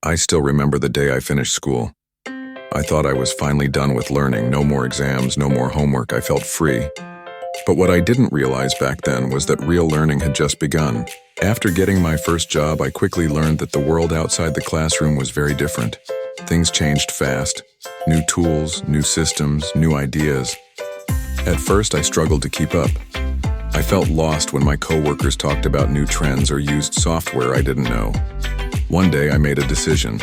I still remember the day I finished school. I thought I was finally done with learning, no more exams, no more homework, I felt free. But what I didn't realize back then was that real learning had just begun. After getting my first job, I quickly learned that the world outside the classroom was very different. Things changed fast. New tools, new systems, new ideas. At first, I struggled to keep up. I felt lost when my coworkers talked about new trends or used software I didn't know. One day, I made a decision.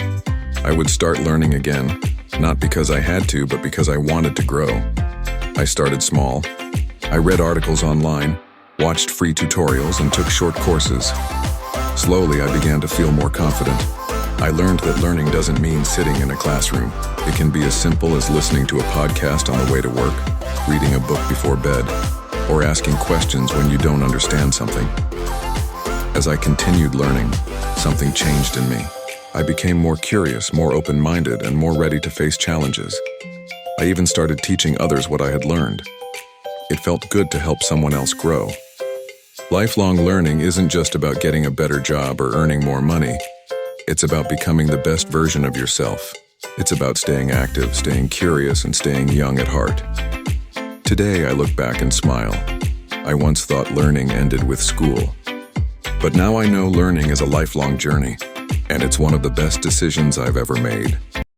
I would start learning again, not because I had to, but because I wanted to grow. I started small. I read articles online, watched free tutorials, and took short courses. Slowly, I began to feel more confident. I learned that learning doesn't mean sitting in a classroom. It can be as simple as listening to a podcast on the way to work, reading a book before bed, or asking questions when you don't understand something. As I continued learning, something changed in me. I became more curious, more open-minded, and more ready to face challenges. I even started teaching others what I had learned. It felt good to help someone else grow. Lifelong learning isn't just about getting a better job or earning more money. It's about becoming the best version of yourself. It's about staying active, staying curious, and staying young at heart. Today, I look back and smile. I once thought learning ended with school. But now I know learning is a lifelong journey, and it's one of the best decisions I've ever made.